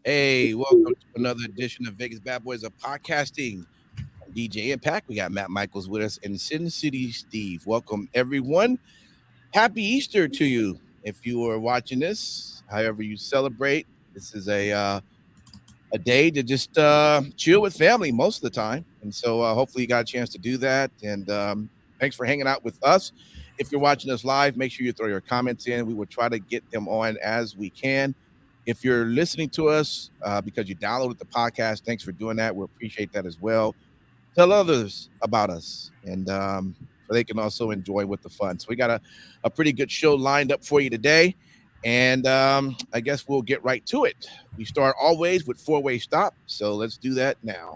Hey, welcome to another edition of Vegas Bad Boys of Podcasting. I'm DJ Impact. We got Matt Michaels with us and Sin City Steve. Welcome, everyone. Happy Easter to you. If you are watching this, however you celebrate, this is a day to just chill with family most of the time. And so hopefully you got a chance to do that. And thanks for hanging out with us. If you're watching us live, make sure you throw your comments in. We will try to get them on as we can. If you're listening to us because you downloaded the podcast, thanks for doing that. We appreciate that as well. Tell others about us, and so they can also enjoy with the fun. So we got a pretty good show lined up for you today, and I guess we'll get right to it. We start always with four-way stop, so let's do that now.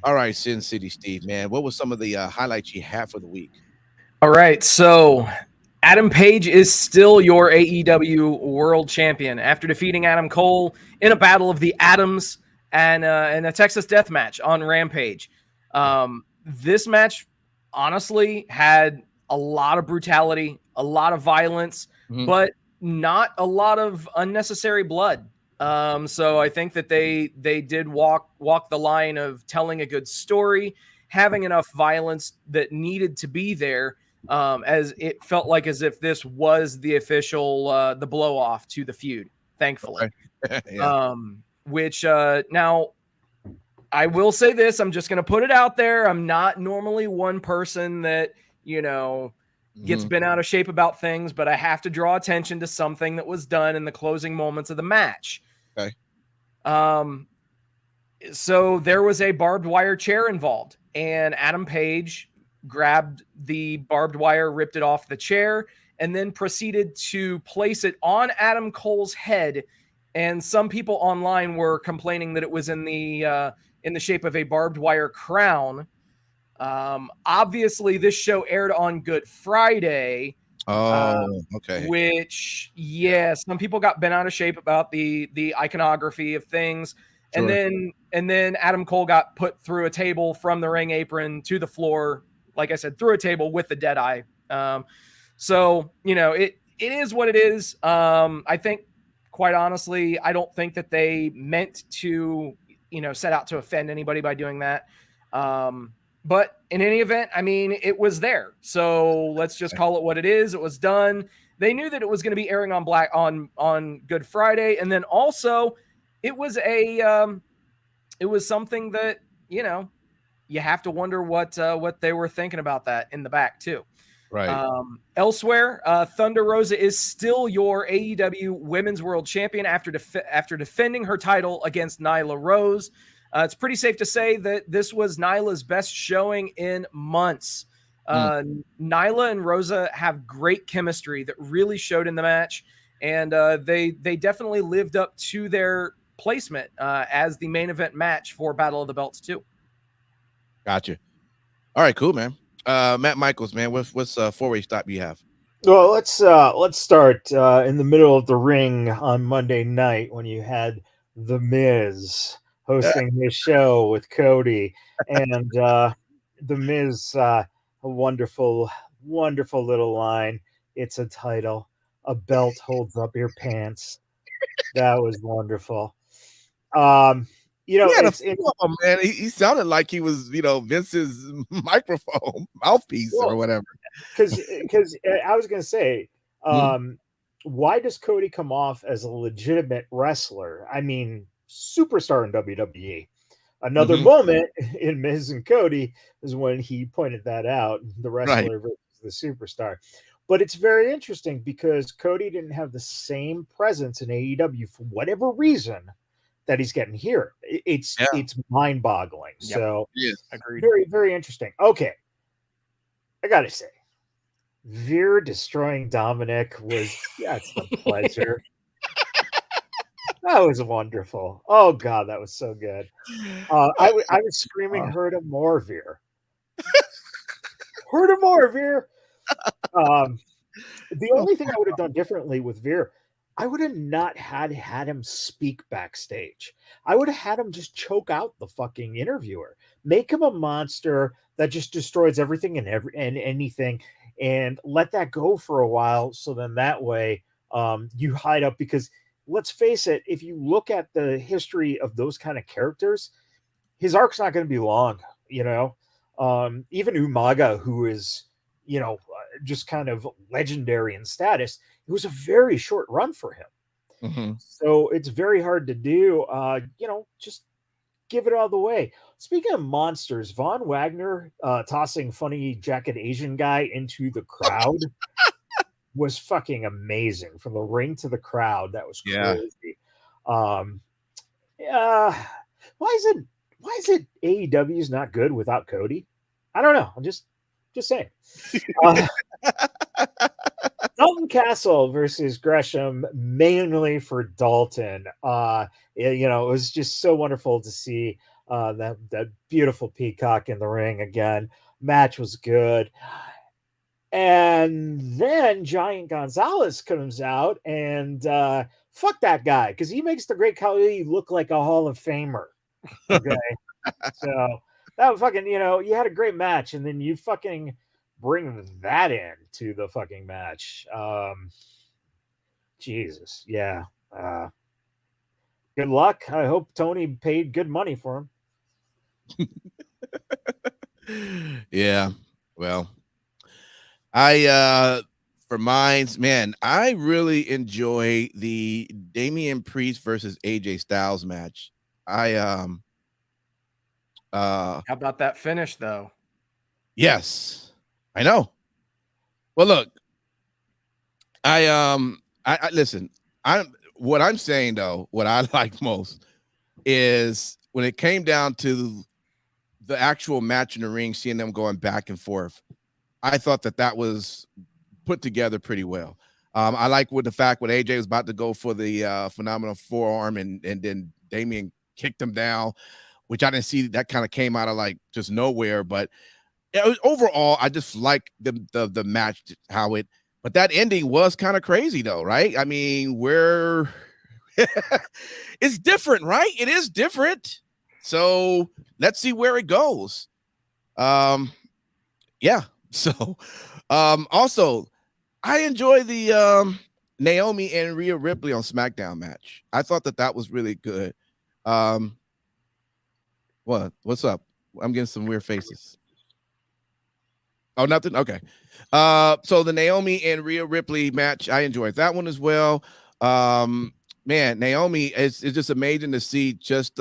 All right, Sin City Steve, man, what was some of the highlights you had for the week? All right, so Adam Page is still your AEW World Champion after defeating Adam Cole in a battle of the Atoms and a Texas Death Match on Rampage. This match, honestly, had a lot of brutality, a lot of violence, but not a lot of unnecessary blood. So I think that they did walk the line of telling a good story, having enough violence that needed to be there. As it felt like as if this was the official the blow off to the feud, thankfully. Okay. Yeah. Which now I will say this, I'm just gonna put it out there. I'm not normally one person that, gets bent out of shape about things, but I have to draw attention to something that was done in the closing moments of the match. Okay. So there was a barbed wire chair involved, and Adam Page grabbed the barbed wire, ripped it off the chair, and then proceeded to place it on Adam Cole's head. And some people online were complaining that it was in the shape of a barbed wire crown. Obviously, this show aired on Good Friday. Okay. Which, some people got bent out of shape about the iconography of things. Sure. And then Adam Cole got put through a table from the ring apron to the floor, like I said, through a table with the dead eye. So, it is what it is. I think, quite honestly, I don't think that they meant to, set out to offend anybody by doing that. But in any event, I mean, it was there. So let's just call it what it is. It was done. They knew that it was going to be airing on Good Friday. And then also it was it was something that, you have to wonder what they were thinking about that in the back too. Right. Elsewhere, Thunder Rosa is still your AEW Women's World Champion after defending her title against Nyla Rose. It's pretty safe to say that this was Nyla's best showing in months. Nyla and Rosa have great chemistry that really showed in the match, and they definitely lived up to their placement as the main event match for Battle of the Belts too. Gotcha. All right, cool, man. Matt Michaels, man, what's four-way stop you have? Well, let's start in the middle of the ring on Monday night when you had The Miz hosting this show with Cody, and The Miz, a wonderful, wonderful little line. It's a title. A belt holds up your pants. That was wonderful. Man, he sounded like he was, Vince's microphone mouthpiece or whatever. Because I was going to say, why does Cody come off as a legitimate wrestler? I mean, superstar in WWE. Another moment in Miz and Cody is when he pointed that out, the wrestler versus the superstar. But it's very interesting because Cody didn't have the same presence in AEW for whatever reason that he's getting here. It's mind-boggling. Yep. So agreed. Very, very interesting. Okay. I gotta say, Veer destroying Dominic was a pleasure. That was wonderful. Oh God, that was so good. I was screaming, "Hurt him more, Veer! Hurt him more, Veer!" The only thing I would have done differently with Veer, I would have not had him speak backstage. I would have had him just choke out the fucking interviewer, make him a monster that just destroys everything and anything, and let that go for a while. So then that way, you hide up because let's face it, if you look at the history of those kind of characters, his arc's not going to be long, you know. Even Umaga, who is, you know, just kind of legendary in status, it was a very short run for him. Mm-hmm. So it's very hard to do. You know, just give it all the way. Speaking of monsters, Von Wagner tossing funny jacket Asian guy into the crowd was fucking amazing. From the ring to the crowd, that was crazy. Yeah, why is it AEW's not good without Cody? I don't know. I'm just saying. Dalton Castle versus Gresham, mainly for Dalton. You know, it was just so wonderful to see that beautiful peacock in the ring again. Match was good. And then Giant Gonzalez comes out and fuck that guy because he makes the Great Khali look like a Hall of Famer. Okay. So that fucking, you know, you had a great match and then you fucking bring that in to the fucking match. Jesus. Yeah. Good luck. I hope Tony paid good money for him. Yeah. Well, for mines, man, I really enjoy the Damian Priest versus AJ Styles match. How about that finish though? Yes, I know. Well, look, I listen. What I'm saying though, what I like most is when it came down to the actual match in the ring, seeing them going back and forth. I thought that was put together pretty well. I like with the fact when AJ was about to go for the phenomenal forearm and then Damian kicked him down, which I didn't see. That kind of came out of like just nowhere. But overall, I just like the match, but that ending was kind of crazy though, right? I mean, it's different, right? It is different. So let's see where it goes. Yeah. So, also, I enjoy the Naomi and Rhea Ripley on SmackDown match. I thought that was really good. What's up? I'm getting some weird faces. Oh, nothing. Okay. So the Naomi and Rhea Ripley match, I enjoyed that one as well. Man, Naomi is just amazing to see just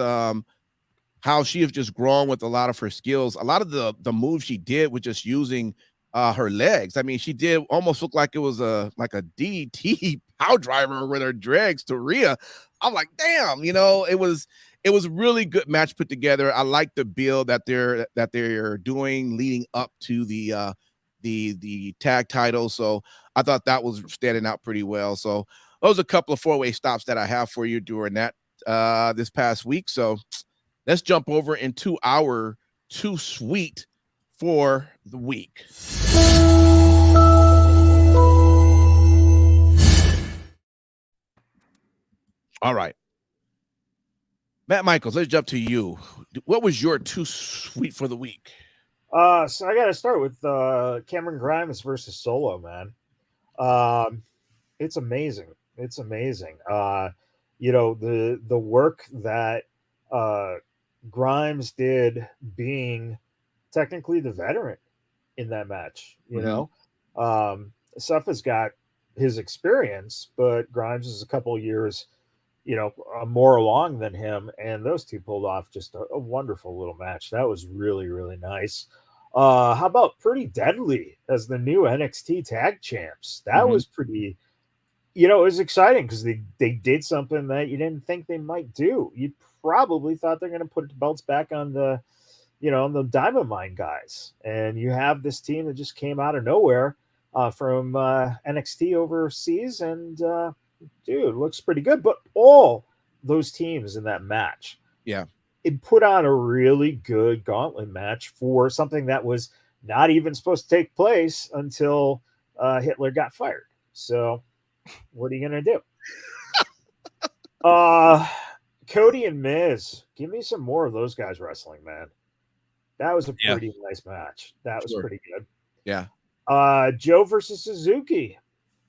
how she has just grown with a lot of her skills. A lot of the moves she did with just using her legs. I mean, she did almost look like it was like a DDT power driver with her dregs to Rhea. I'm like, damn, you know, it was a really good match put together. I like the build that they're doing leading up to the tag title. So I thought that was standing out pretty well. So those are a couple of 4-way stops that I have for you during that this past week. So let's jump over into our Too Sweet for the week. All right. Matt Michaels, let's jump to you. What was your Too Sweet for the week? So I got to start with Cameron Grimes versus Solo, man. It's amazing. It's amazing. You know, the work that Grimes did being technically the veteran in that match, you know. Seth has got his experience, but Grimes is a couple of years, you know, more along than him, and those two pulled off just a wonderful little match. That was really, really nice. How about Pretty Deadly as the new NXT tag champs? That was pretty, you know, it was exciting because they did something that you didn't think they might do. You probably thought they're going to put the belts back on the, you know, on the Diamond Mine guys. And you have this team that just came out of nowhere from NXT overseas. And, dude, looks pretty good. But all those teams in that match, yeah, it put on a really good gauntlet match for something that was not even supposed to take place until Hitler got fired. So what are you going to do? Cody and Miz, give me some more of those guys wrestling, man. That was a pretty nice match. That was pretty good. Yeah. Joe versus Suzuki.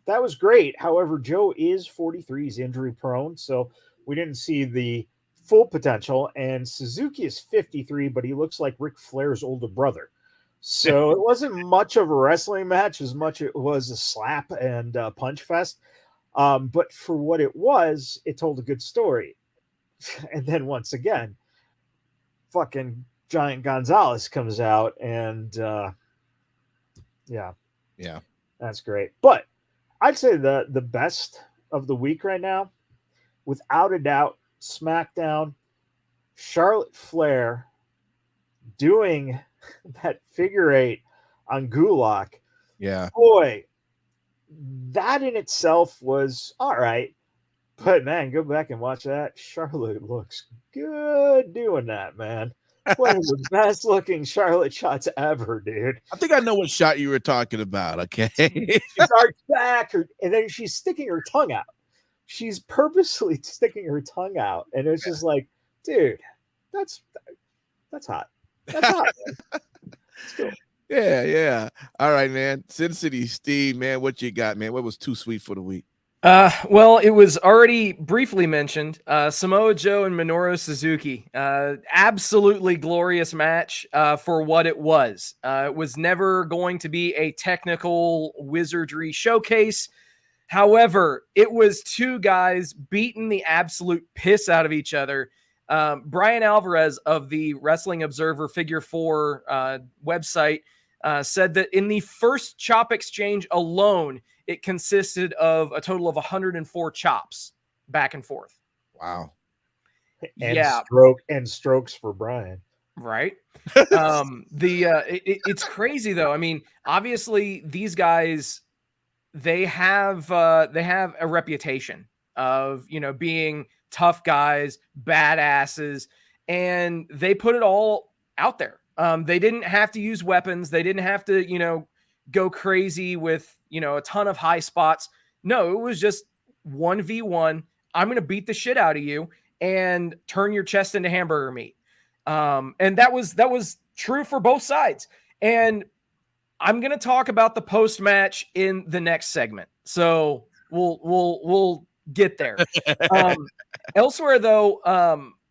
that was great. However, Joe is 43, he's injury prone, so we didn't see the full potential. And Suzuki is 53, but he looks like Ric Flair's older brother. So it wasn't much of a wrestling match as much it was a slap and punch fest. But for what it was, it told a good story. And then once again, fucking Giant Gonzalez comes out, and yeah, that's great. But I'd say the best of the week right now, without a doubt, SmackDown, Charlotte Flair doing that figure eight on Gulak. Yeah. Boy, that in itself was all right. But man, go back and watch that. Charlotte looks good doing that, man. One of the best looking Charlotte shots ever, dude. I think I know what shot you were talking about. Okay. She's arched back, and then she's sticking her tongue out. She's purposely sticking her tongue out. And it's just like, dude, that's hot. That's hot, man. Let's go. Yeah. All right, man. Sin City Steve, man, what you got, man? What was too sweet for the week? Well, it was already briefly mentioned. Samoa Joe and Minoru Suzuki. Absolutely glorious match for what it was. It was never going to be a technical wizardry showcase. However, it was two guys beating the absolute piss out of each other. Brian Alvarez of the Wrestling Observer Figure 4 website said that in the first chop exchange alone, it consisted of a total of 104 chops back and forth. Wow. And strokes for Brian. Right. It's crazy though. I mean, obviously these guys, they have a reputation of, being tough guys, badasses, and they put it all out there. They didn't have to use weapons. They didn't have to, go crazy with, a ton of high spots. No, it was just 1v1. I'm going to beat the shit out of you and turn your chest into hamburger meat. And that was true for both sides. And I'm going to talk about the post-match in the next segment. So we'll get there. Elsewhere though,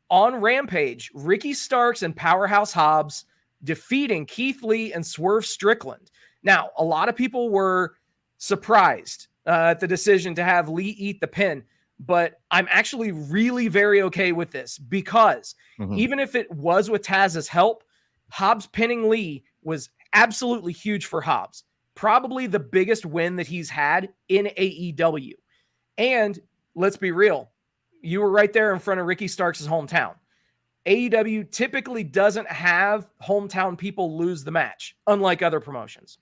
on Rampage, Ricky Starks and Powerhouse Hobbs defeating Keith Lee and Swerve Strickland. Now, a lot of people were surprised at the decision to have Lee eat the pin, but I'm actually really very okay with this because even if it was with Taz's help, Hobbs pinning Lee was absolutely huge for Hobbs. Probably the biggest win that he's had in AEW. And let's be real, you were right there in front of Ricky Starks' hometown. AEW typically doesn't have hometown people lose the match, unlike other promotions.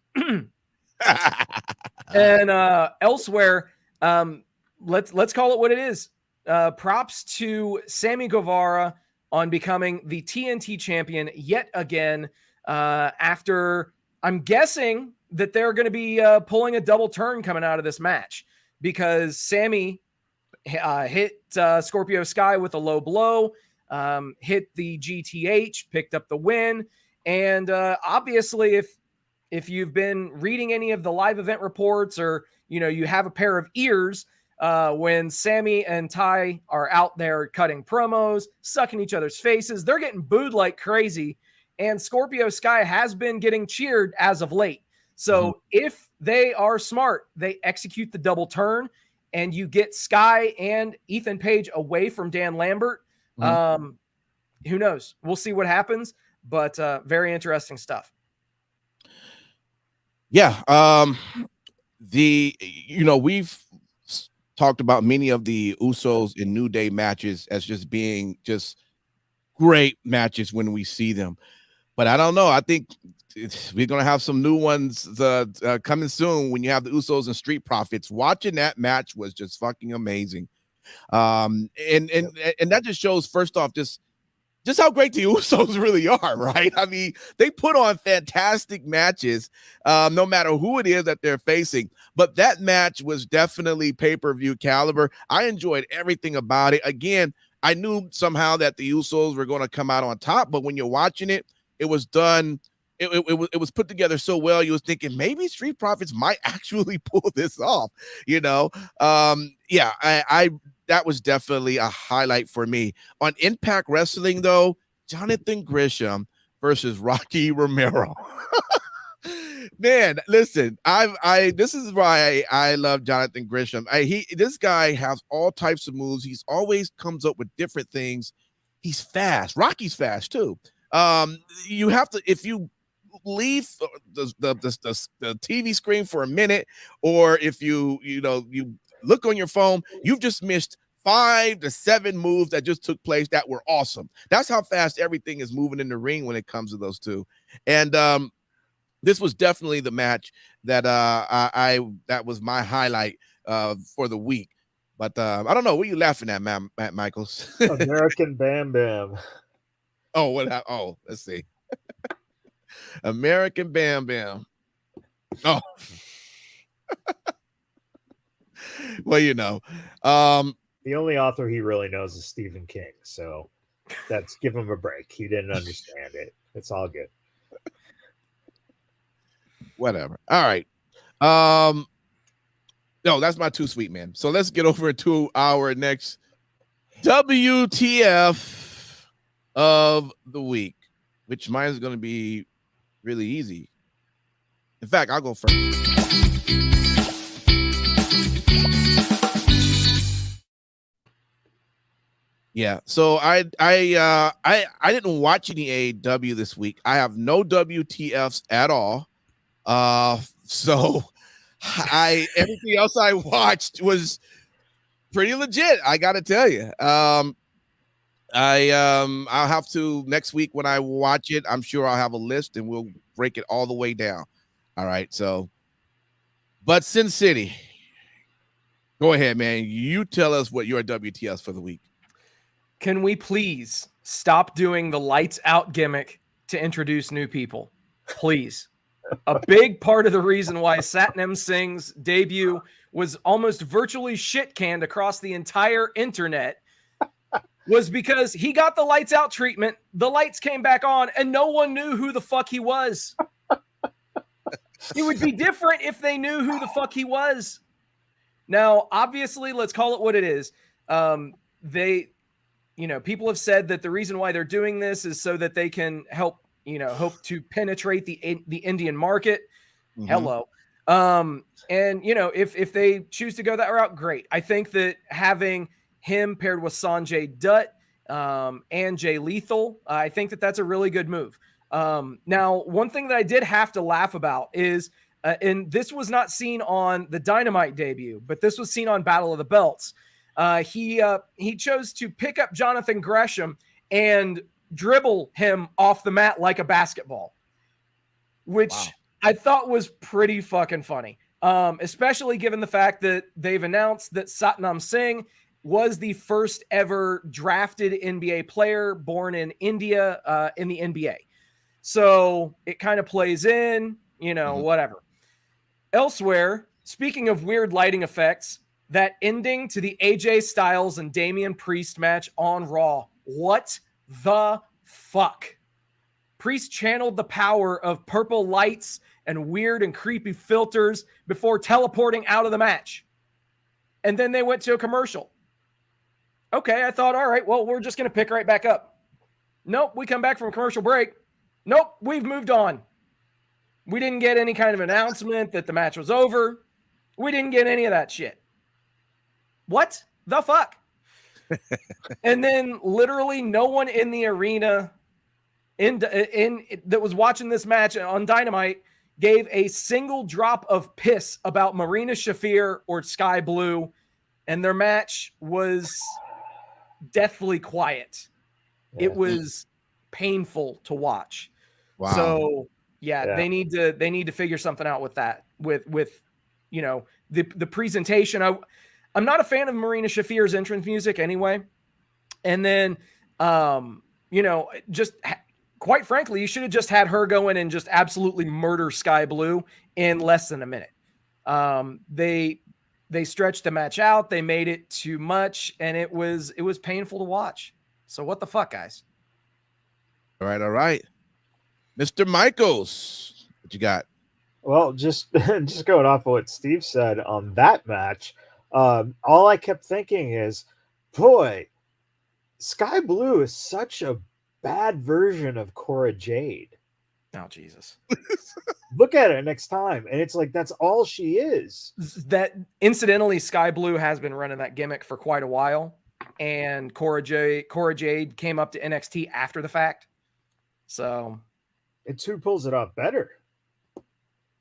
And elsewhere, let's call it what it is. Props to Sammy Guevara on becoming the TNT champion yet again. After I'm guessing that they're going to be pulling a double turn coming out of this match because Sammy hit Scorpio Sky with a low blow, hit the GTH, picked up the win, and obviously if you've been reading any of the live event reports or you have a pair of ears, when Sammy and Ty are out there cutting promos, sucking each other's faces, they're getting booed like crazy, and Scorpio Sky has been getting cheered as of late. So if they are smart, they execute the double turn and you get Sky and Ethan Page away from Dan Lambert. Who knows? We'll see what happens, but very interesting stuff. Yeah. We've talked about many of the Usos in New Day matches as just being just great matches when we see them. But I don't know. I think we're going to have some new ones coming soon when you have the Usos and Street Profits. Watching that match was just fucking amazing. And that just shows, first off, just how great the Usos really are, right? I mean, they put on fantastic matches, no matter who it is that they're facing. But that match was definitely pay-per-view caliber. I enjoyed everything about it. Again, I knew somehow that the Usos were going to come out on top, but when you're watching it, it was done it was put together so well. You was thinking maybe Street Profits might actually pull this off, you know. Yeah, I that was definitely a highlight for me. On Impact Wrestling, though, Jonathan Gresham versus Rocky Romero. Man, listen, I this is why I love Jonathan Gresham. This guy has all types of moves. He's always comes up with different things. He's fast. Rocky's fast too. You have to, if you leave the TV screen for a minute, or if you look on your phone, you've just missed 5 to 7 moves that just took place that were awesome. That's how fast everything is moving in the ring when it comes to those two. And this was definitely the match that that was my highlight for the week. But I don't know, what are you laughing at, Matt Michaels? American Bam Bam. Oh, let's see. American Bam Bam. Oh. Well, the only author he really knows is Stephen King, so that's give him a break. He didn't understand it. It's all good. Whatever. All right. No, that's my too sweet, man. So let's get over to our next WTF of the week, which mine is going to be really easy. In fact, I'll go first. Yeah, so I didn't watch any AEW this week. I have no WTFs at all. So everything else I watched was pretty legit, I gotta tell you. I'll have to next week when I watch it. I'm sure I'll have a list and we'll break it all the way down. All right, so but Sin City, go ahead, man. You tell us what your WTFs for the week. Can we please stop doing the lights out gimmick to introduce new people? Please. A big part of the reason why Satnam Singh's debut was almost virtually shit canned across the entire internet was because he got the lights out treatment, the lights came back on, and no one knew who the fuck he was. It would be different if they knew who the fuck he was. Now, obviously, let's call it what it is. People have said that the reason why they're doing this is so that they can hope to penetrate the Indian market. Mm-hmm. Hello. If they choose to go that route, great. I think that having him paired with Sanjay Dutt and Jay Lethal, I think that that's a really good move. Now, one thing that I did have to laugh about is, and this was not seen on the Dynamite debut, but this was seen on Battle of the Belts. He chose to pick up Jonathan Gresham and dribble him off the mat like a basketball, which I thought was pretty fucking funny. Especially given the fact that they've announced that Satnam Singh was the first ever drafted NBA player born in India, in the NBA. So it kind of plays in, whatever. Elsewhere, speaking of weird lighting effects, that ending to the AJ Styles and Damian Priest match on Raw. What the fuck? Priest channeled the power of purple lights and weird and creepy filters before teleporting out of the match. And then they went to a commercial. Okay, I thought, all right, well, we're just going to pick right back up. Nope, we come back from a commercial break. Nope, we've moved on. We didn't get any kind of announcement that the match was over. We didn't get any of that shit. What the fuck? And then literally no one in the arena that was watching this match on Dynamite gave a single drop of piss about Marina Shafir or Sky Blue, and their match was deathly quiet. Yeah. It was painful to watch. Wow. So yeah, they need to figure something out with that. With the presentation. I'm not a fan of Marina Shafir's entrance music anyway. And then, quite frankly, you should have just had her go in and just absolutely murder Sky Blue in less than a minute. They stretched the match out. They made it too much, and it was painful to watch. So what the fuck, guys? All right. Mr. Michaels, what you got? Well, just going off of what Steve said on that match, all I kept thinking is, boy, Sky Blue is such a bad version of Cora Jade. Oh, Jesus. Look at it next time, and it's like that's all she is. That incidentally, Sky Blue has been running that gimmick for quite a while, and Cora Jade came up to NXT after the fact. So, It's who pulls it off better.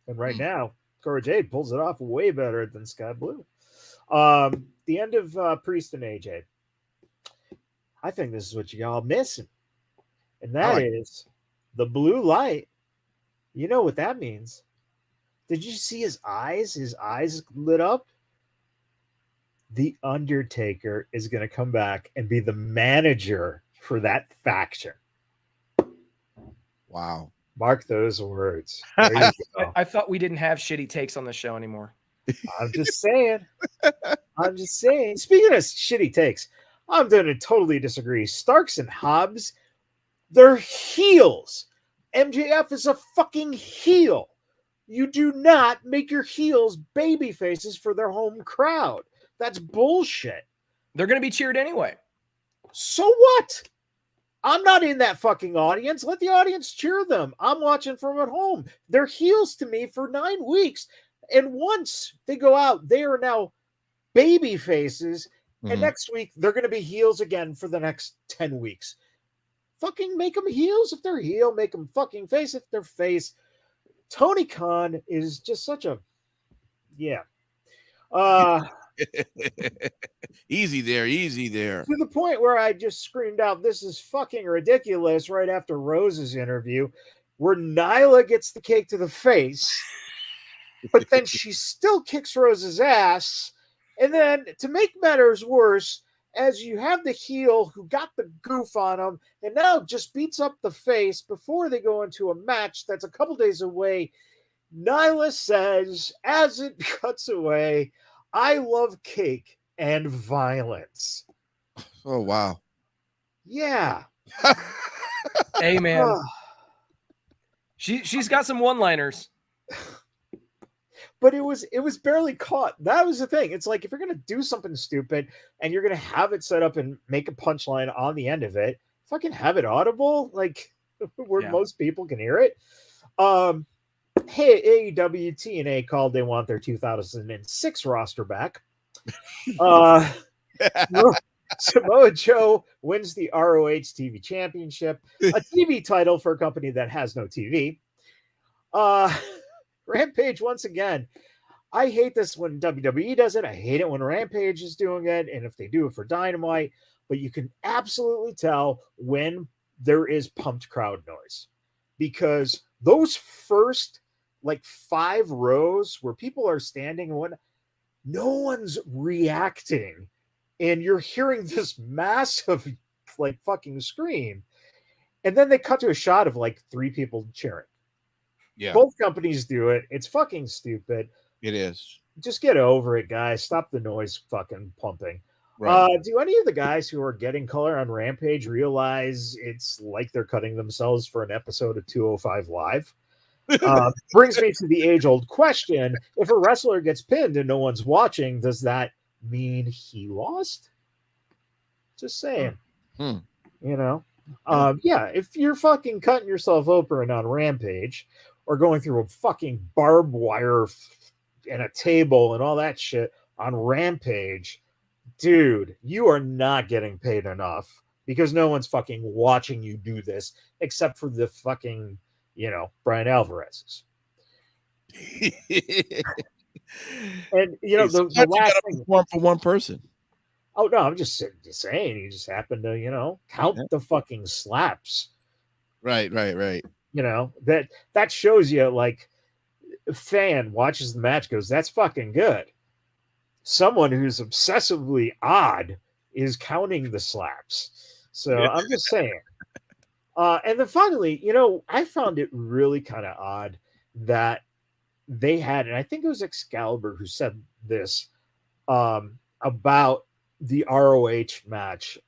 And right now, Cora Jade pulls it off way better than Sky Blue. The end of Priest and AJ. I think this is what you all missing, and that is the blue light. You know what that means? Did you see his eyes? His eyes lit up. The Undertaker is going to come back and be the manager for that faction. Wow. Mark those words. There you go. I thought we didn't have shitty takes on the show anymore. I'm just saying. I'm just saying. Speaking of shitty takes, I'm going to totally disagree. Starks and Hobbs, they're heels. MJF is a fucking heel. You do not make your heels baby faces for their home crowd. That's bullshit. They're going to be cheered anyway. So what? I'm not in that fucking audience. Let the audience cheer them. I'm watching from at home. They're heels to me for 9 weeks. And once they go out, they are now baby faces. Mm-hmm. And next week, they're going to be heels again for the next 10 weeks. Fucking make them heels if they're heel. Make them fucking face if they're face. Tony Khan is just such a... Yeah. Easy there. To the point where I just screamed out, this is fucking ridiculous right after Rose's interview, where Nyla gets the cake to the face, but then she still kicks Rose's ass. And then to make matters worse, as you have the heel who got the goof on him and now just beats up the face before they go into a match that's a couple days away, Nyla says, as it cuts away, I love cake and violence. Oh, wow. Yeah. Hey, man. She's got some one-liners. But it was barely caught. That was the thing. It's like if you're going to do something stupid and you're going to have it set up and make a punchline on the end of it, fucking have it audible, like where most people can hear it. Hey, AEW TNA called they want their 2006 roster back. Samoa Joe wins the ROH TV Championship, a TV title for a company that has no TV. Rampage once again. I hate this when WWE does it. I hate it when Rampage is doing it, and if they do it for Dynamite. But you can absolutely tell when there is pumped crowd noise, because those first like 5 rows where people are standing and whatnot, no one's reacting, and you're hearing this massive like fucking scream, and then they cut to a shot of like 3 people cheering. Yeah, both companies do it. It's fucking stupid. It is. Just get over it, guys. Stop the noise fucking pumping. Right. Do any of the guys who are getting color on Rampage realize it's like they're cutting themselves for an episode of 205 Live? Brings me to the age-old question: if a wrestler gets pinned and no one's watching, does that mean he lost? Just saying. You know? Yeah, if you're fucking cutting yourself open on Rampage or going through a fucking barbed wire and a table and all that shit on Rampage, dude, you are not getting paid enough because no one's fucking watching you do this except for the fucking, you know, Brian Alvarez's. And, you know, the last thing for one person. Oh, no, I'm just saying you just happen to, you know, count the fucking slaps. Right. You know, that shows you, like, a fan watches the match, goes, that's fucking good. Someone who's obsessively odd is counting the slaps. So I'm just saying. And then finally, you know, I found it really kind of odd that they had, and I think it was Excalibur who said this about the ROH match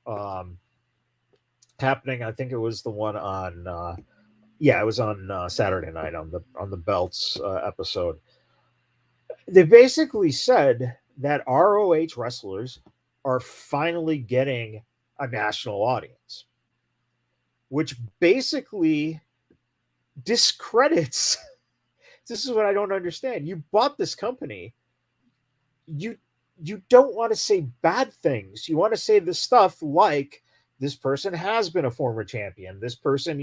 happening. I think it was the one on Yeah, it was on Saturday night on the belts episode. They basically said that ROH wrestlers are finally getting a national audience, which basically discredits. This is what I don't understand. You bought this company. You don't want to say bad things. You want to say the stuff like this person has been a former champion. This person,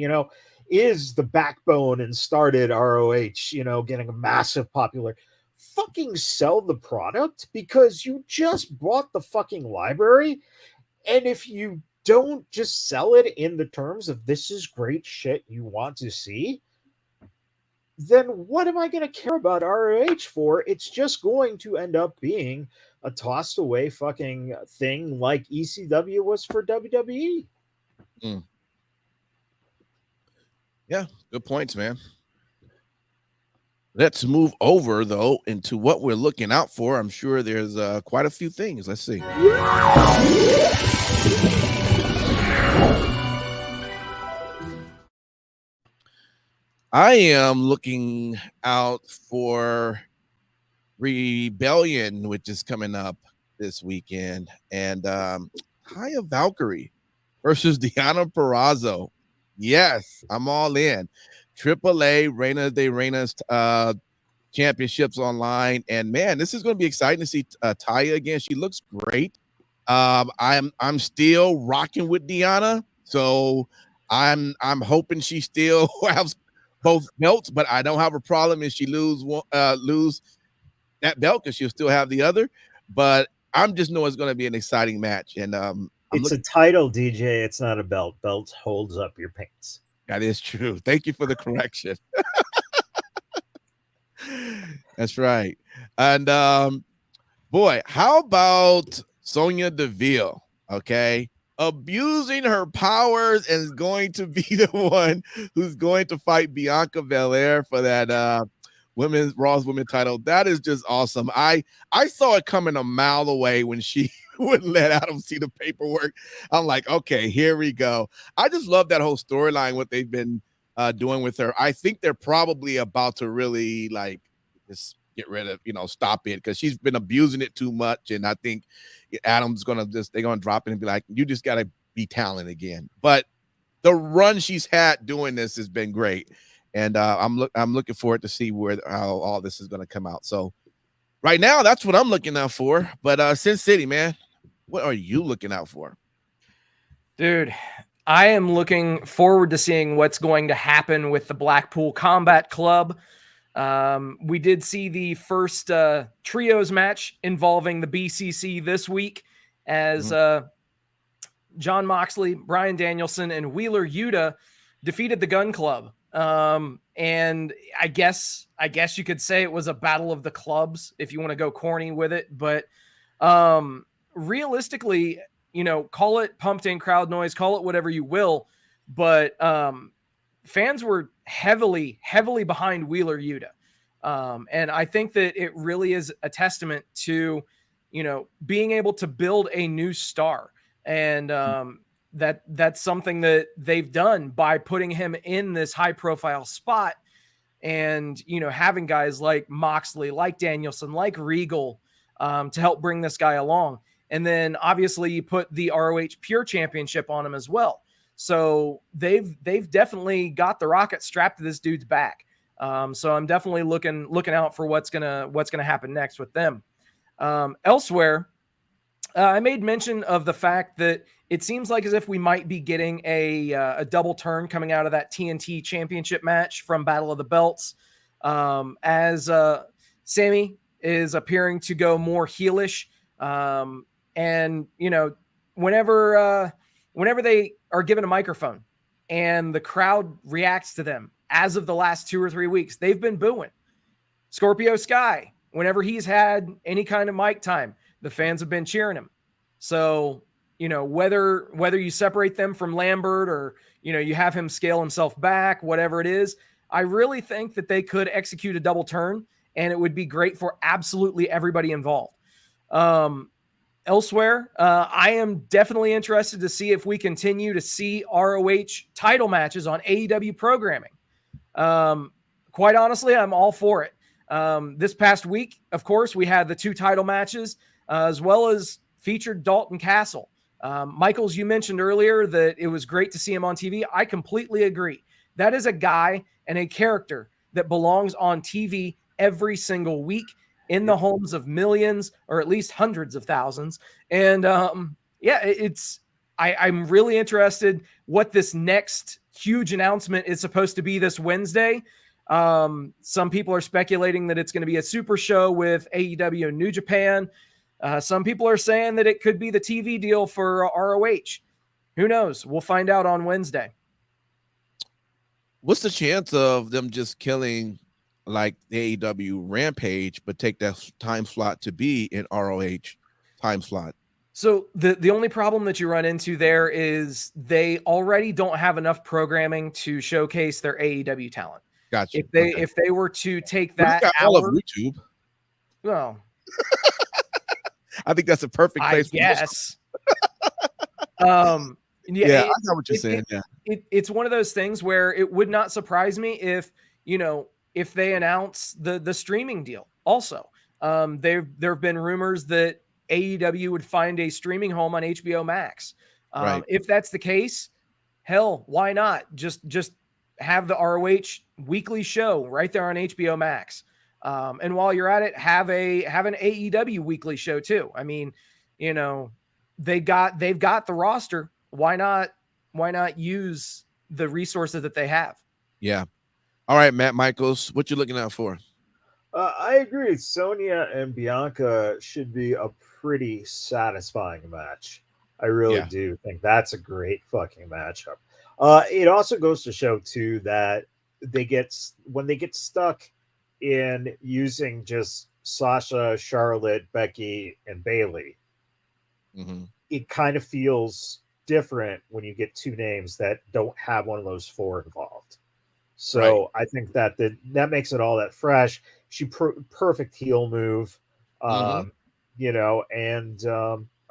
is the backbone and started ROH, getting a massive popular. Fucking sell the product because you just bought the fucking library. And if you don't just sell it in the terms of this is great shit you want to see, then what am I going to care about ROH for? It's just going to end up being a tossed away fucking thing like ECW was for WWE. Yeah, good points, man. Let's move over, though, into what we're looking out for. I'm sure there's quite a few things. Let's see. I am looking out for Rebellion, which is coming up this weekend, and Hiya Valkyrie versus Deonna Perazzo. Yes, I'm all in. AAA Reina de Reinas championships online, and man, this is going to be exciting to see Taya again. She looks great. I'm still rocking with Deonna, so I'm hoping she still has both belts, but I don't have a problem if she lose that belt because she'll still have the other. But I'm just know it's going to be an exciting match, and it's a title, DJ. It's not a belt. Belt holds up your pants. That is true. Thank you for the correction. That's right. And boy, how about Sonya Deville? Okay, abusing her powers and is going to be the one who's going to fight Bianca Belair for that Raw's women's title. That is just awesome. I saw it coming a mile away when she wouldn't let Adam see the paperwork. I'm like, okay, here we go. I just love that whole storyline, what they've been doing with her. I think they're probably about to really like just get rid of, stop it, because she's been abusing it too much. And I think Adam's they're gonna drop it and be like, you just gotta be talented again. But the run she's had doing this has been great. And I'm looking forward to see how all this is going to come out. So right now, that's what I'm looking out for. But Sin City, man, what are you looking out for? Dude, I am looking forward to seeing what's going to happen with the Blackpool Combat Club. We did see the first trios match involving the BCC this week as John Moxley, Bryan Danielson, and Wheeler Yuta defeated the Gun Club. And I guess you could say it was a battle of the clubs if you want to go corny with it, but realistically, call it pumped in crowd noise, call it whatever you will, but fans were heavily behind Wheeler Yuta. And I think that it really is a testament to, being able to build a new star. And that's something that they've done by putting him in this high profile spot and, having guys like Moxley, like Danielson, like Regal to help bring this guy along. And then obviously you put the ROH Pure Championship on him as well. So they've definitely got the rocket strapped to this dude's back. So I'm definitely looking out for what's gonna happen next with them. Elsewhere, I made mention of the fact that it seems like as if we might be getting a double turn coming out of that TNT Championship match from Battle of the Belts, as Sammy is appearing to go more heelish, and whenever they are given a microphone and the crowd reacts to them, as of the last 2 or 3 weeks, they've been booing. Scorpio Sky, whenever he's had any kind of mic time, the fans have been cheering him. So, whether you separate them from Lambert or, you have him scale himself back, whatever it is, I really think that they could execute a double turn and it would be great for absolutely everybody involved. Elsewhere, I am definitely interested to see if we continue to see ROH title matches on AEW programming. Quite honestly, I'm all for it. This past week, of course, we had the 2 title matches, as well as featured Dalton Castle. Michaels, you mentioned earlier that it was great to see him on TV. I completely agree. That is a guy and a character that belongs on TV every single week in the homes of millions, or at least hundreds of thousands. And I'm really interested what this next huge announcement is supposed to be this Wednesday. Some people are speculating that it's going to be a super show with AEW and New Japan. Some people are saying that it could be the TV deal for ROH. Who knows? We'll find out on Wednesday. What's the chance of them just killing like the AEW Rampage, but take that time slot to be in ROH time slot? So the only problem that you run into there is they already don't have enough programming to showcase their AEW talent. Gotcha. If they were to take that all of YouTube, well, I think that's a perfect place. Yes. I know what you're saying. It's one of those things where it would not surprise me if they announce the streaming deal. Also, there have been rumors that AEW would find a streaming home on HBO Max. Right. If that's the case, hell, why not just have the ROH weekly show right there on HBO Max? And while you're at it, have an AEW weekly show too. I mean, they've got the roster. Why not use the resources that they have? Yeah. All right, Matt Michaels, what you looking out for? I agree. Sonya and Bianca should be a pretty satisfying match. I really do think that's a great fucking matchup. It also goes to show too that when they get stuck in using just Sasha, Charlotte, Becky, and Bayley, it kind of feels different when you get 2 names that don't have one of those 4 involved. So I think that makes it all that fresh. Perfect heel move, and I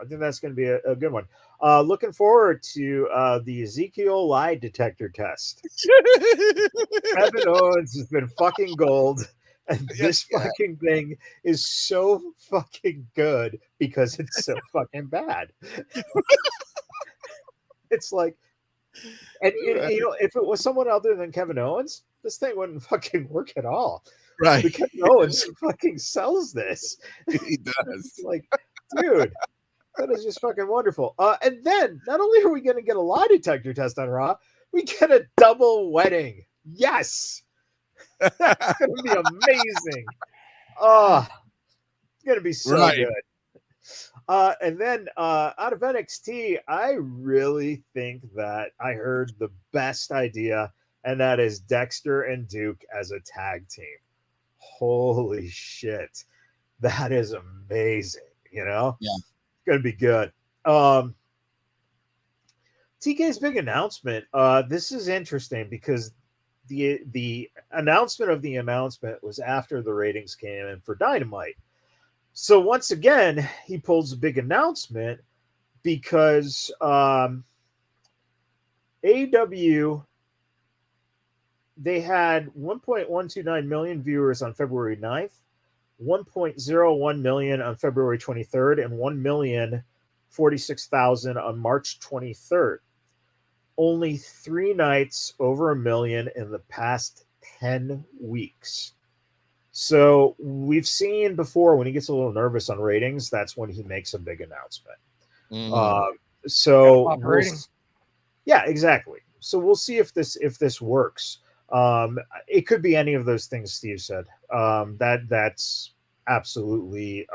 think that's going to be a good one. Looking forward to the Ezekiel lie detector test. Kevin Owens has been fucking gold, and this fucking thing is so fucking good because it's so fucking bad. It's like, and if it was someone other than Kevin Owens, this thing wouldn't fucking work at all. Right. But Kevin Owens fucking sells this. He does. It's like, dude, that is just fucking wonderful. And then not only are we going to get a lie detector test on Raw, we get a double wedding. Yes. That's going to be amazing. Oh, it's going to be so good. And then out of NXT, I really think that I heard the best idea, and that is Dexter and Duke as a tag team. Holy shit. That is amazing, Yeah. It's going to be good. TK's big announcement. This is interesting because the announcement of the announcement was after the ratings came in for Dynamite. So once again, he pulls a big announcement because AEW, they had 1.129 million viewers on February 9th, 1.01 million on February 23rd, and 1,046,000 on March 23rd. Only 3 nights over 1 million in the past 10 weeks. So we've seen before when he gets a little nervous on ratings, that's when he makes a big announcement. Yeah, exactly. So we'll see if this works. It could be any of those things Steve said. That's absolutely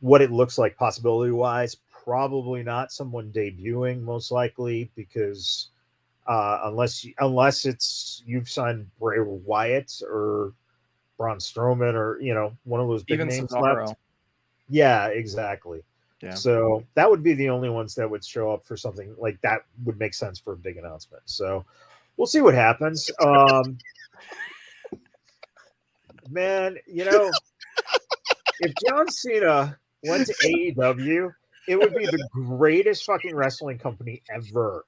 what it looks like possibility wise. Probably not someone debuting, most likely, because unless it's you've signed Bray Wyatt or Braun Strowman or one of those big names left. Yeah, exactly. Yeah. So that would be the only ones that would show up for something like that. Would make sense for a big announcement. So we'll see what happens. Man, if John Cena went to AEW, it would be the greatest fucking wrestling company ever.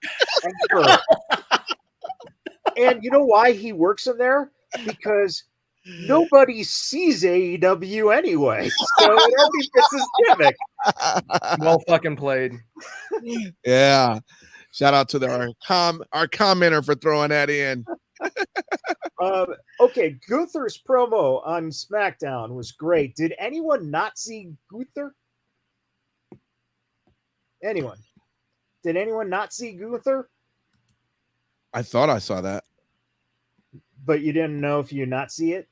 And you know why he works in there? Because nobody sees AEW anyway, so it already fits his gimmick. Well fucking played. Yeah. Shout out to our commenter for throwing that in. Okay, Gunther's promo on SmackDown was great. Did anyone not see Gunther? Anyone? Did anyone not see Gunther? I thought I saw that. But you didn't know if you not see it?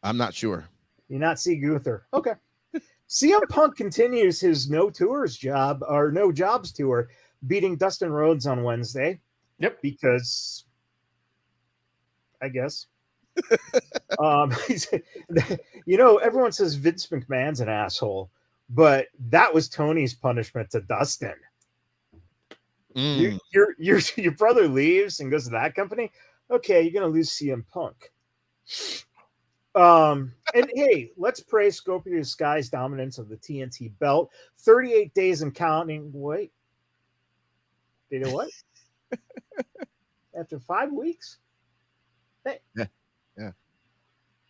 I'm not sure. You not see Gunther. Okay. CM Punk continues his no jobs tour, beating Dustin Rhodes on Wednesday. Yep. Because I guess. Everyone says Vince McMahon's an asshole, but that was Tony's punishment to Dustin. Your brother leaves and goes to that company. Okay, you're gonna lose CM Punk. And hey, let's praise Scorpio Sky's dominance of the TNT belt. 38 days and counting. Wait, did it what? After 5 weeks? Hey. Yeah.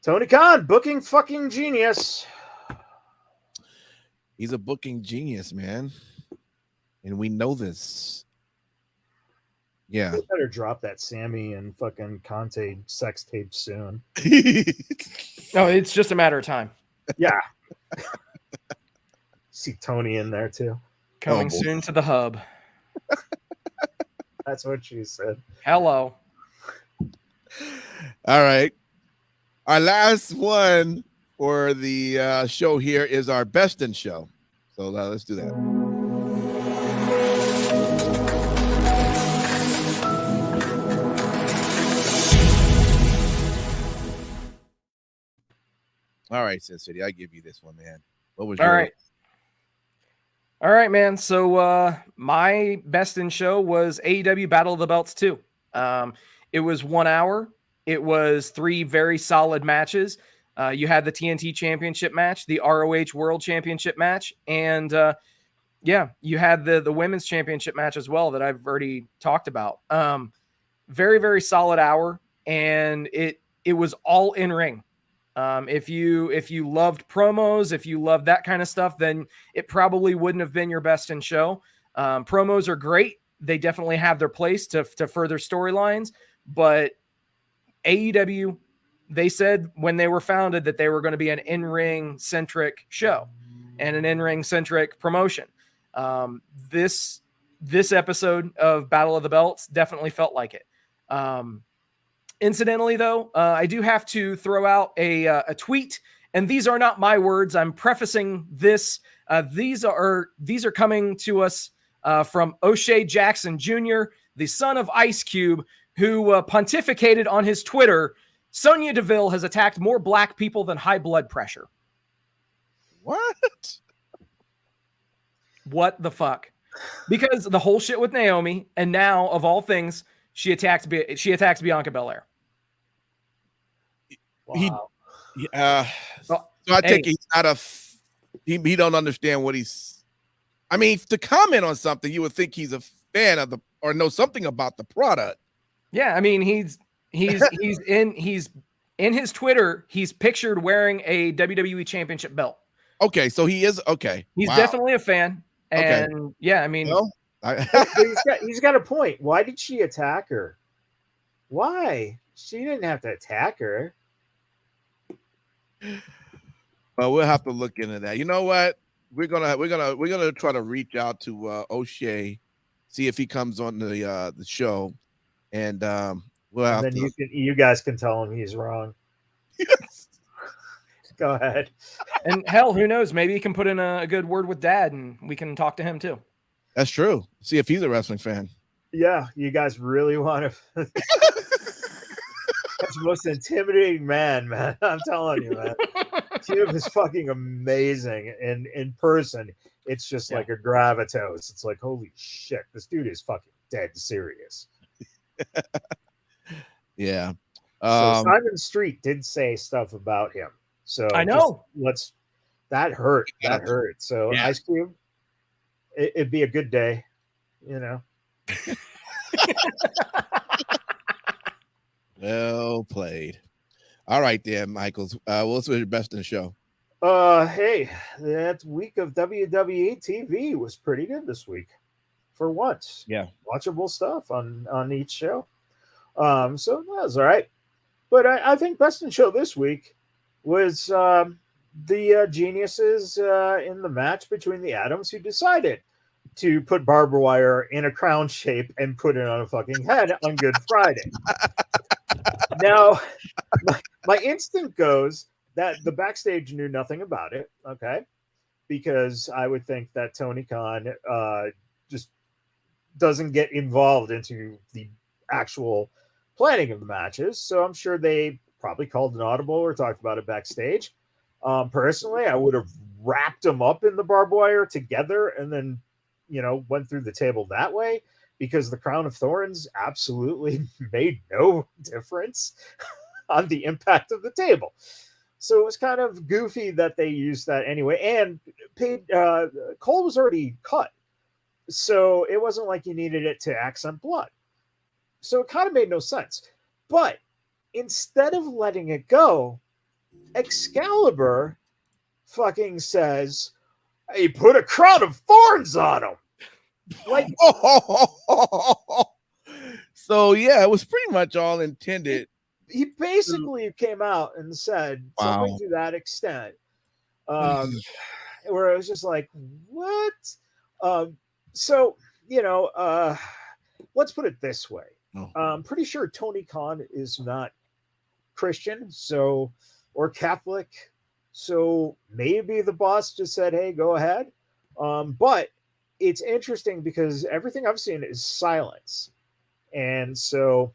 Tony Khan, booking fucking genius. He's a booking genius, man. And we know this. Yeah. You better drop that Sammy and fucking Conte sex tape soon. No, it's just a matter of time. Yeah. See Tony in there too. Coming soon to the hub. That's what she said. Hello. All right. Our last one for the show here is our best in show. So let's do that. All right, Sin City, I give you this one, man. What was your All right, man. So my best in show was AEW Battle of the Belts 2. It was 1 hour. It was 3 very solid matches. You had the TNT Championship match, the ROH World Championship match, and you had the Women's Championship match as well that I've already talked about. Very, very solid hour, and it was all in ring. If you loved promos, if you loved that kind of stuff, then it probably wouldn't have been your best in show. Promos are great. They definitely have their place to further storylines, but AEW, they said when they were founded that they were going to be an in-ring centric show and an in-ring centric promotion. This episode of Battle of the Belts definitely felt like it. Incidentally, though, I do have to throw out a tweet, and these are not my words. I'm prefacing this. These are coming to us from O'Shea Jackson Jr., the son of Ice Cube, who pontificated on his Twitter, Sonya Deville has attacked more black people than high blood pressure. What? What the fuck? Because the whole shit with Naomi, and now, of all things, she attacks Bianca Belair. Wow. So I think he's not he don't understand what he's. I mean, to comment on something, you would think he's a fan of or know something about the product. Yeah, I mean, he's in his Twitter, he's pictured wearing a WWE Championship belt. Okay, so he is okay. He's definitely a fan, and okay. Yeah, I mean, he's got a point. Why did she attack her? Why? She didn't have to attack her. Well, we'll have to look into that. You know what? We're gonna try to reach out to O'Shea, see if he comes on the show, and we'll have and then you guys can tell him he's wrong. Yes. Go ahead. And hell, who knows? Maybe he can put in a good word with Dad, and we can talk to him too. That's true. See if he's a wrestling fan. Yeah, you guys really want to. That's the most intimidating man. I'm telling you, man. Cube is fucking amazing, and in person, it's just like a gravitas. It's like, holy shit, this dude is fucking dead serious. Yeah. So Simon Street did say stuff about him. So I know. That hurt. That hurt. So Ice Cube, it'd be a good day, you know. Well played. All right, then, Michaels. What's your best in the show? Hey, that week of WWE TV was pretty good this week. For once. Yeah. Watchable stuff on each show. So that was all right. But I think best in show this week was the geniuses in the match between the Atoms who decided to put barbed wire in a crown shape and put it on a fucking head on Good Friday. Now, my instinct goes that the backstage knew nothing about it, okay? Because I would think that Tony Khan just doesn't get involved into the actual planning of the matches. So I'm sure they probably called an audible or talked about it backstage. Personally, I would have wrapped them up in the barbed wire together and then, went through the table that way, because the crown of thorns absolutely made no difference on the impact of the table. So it was kind of goofy that they used that anyway. And Cole was already cut, so it wasn't like you needed it to accent blood. So it kind of made no sense. But instead of letting it go, Excalibur fucking says, "He put a crown of thorns on him." Like, so yeah, it was pretty much all intended. He basically came out and said something to that extent, where it was just like, what? So, let's put it this way. I'm pretty sure Tony Khan is not Christian, or Catholic. So maybe the boss just said, "Hey, go ahead." But it's interesting because everything I've seen is silence. And so,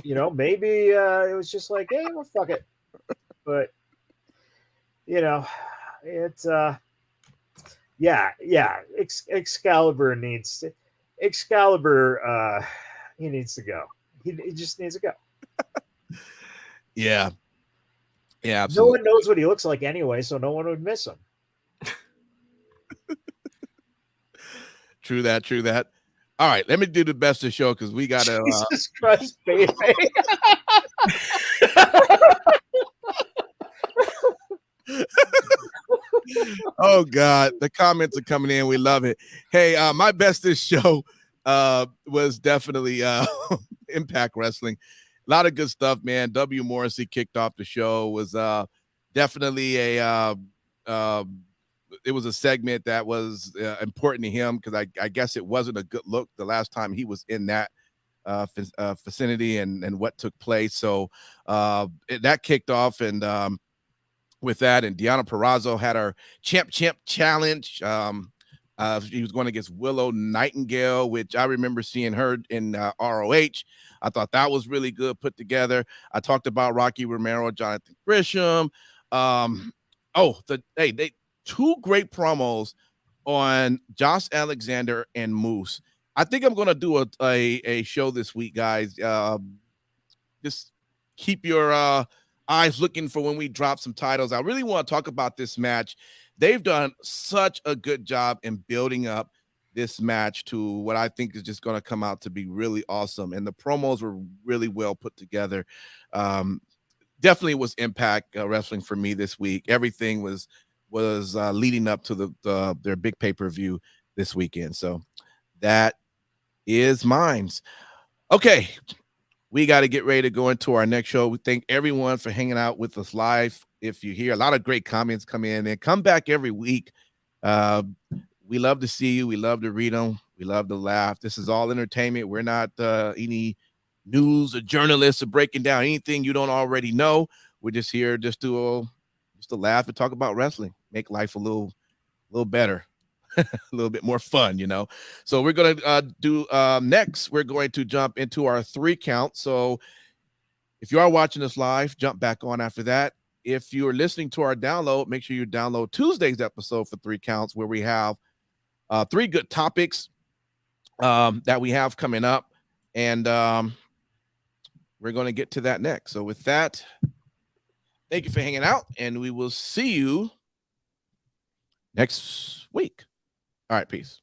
maybe it was just like, "Hey, well, fuck it." But, it's, Excalibur needs he needs to go. He just needs to go. Yeah, absolutely. No one knows what he looks like anyway, so no one would miss him. True that. All right, let me do the best of the show because we got to. Jesus Christ, baby. Oh God, the comments are coming in. We love it. Hey, my best this show was definitely Impact Wrestling. A lot of good stuff, man. W. Morrissey kicked off the show. Was definitely it was a segment that was important to him because I guess it wasn't a good look the last time he was in that vicinity and what took place. So that kicked off, and with that, and Deonna Perazzo had her champ challenge. She was going against Willow Nightingale, which I remember seeing her in ROH. I thought that was really good put together. I talked about Rocky Romero, Jonathan Grisham. They two great promos on Josh Alexander and Moose. I think I'm going to do a show this week, guys. Just keep your eyes looking for when we drop some titles. I really want to talk about this match. They've done such a good job in building up this match to what I think is just going to come out to be really awesome. And the promos were really well put together. Definitely was Impact Wrestling for me this week. Everything was leading up to their big pay-per-view this weekend. So that is mine. Okay. We got to get ready to go into our next show. We thank everyone for hanging out with us live. If you hear a lot of great comments come in, and come back every week. We love to see you. We love to read them. We love to laugh. This is all entertainment. We're not any news or journalists or breaking down anything you don't already know. We're just here just to laugh and talk about wrestling, make life a little better. A little bit more fun, So we're going to do next. We're going to jump into our 3 count. So if you are watching us live, jump back on after that. If you're listening to our download, make sure you download Tuesday's episode for 3 counts, where we have 3 good topics that we have coming up. And we're going to get to that next. So with that, thank you for hanging out, and we will see you next week. All right, peace.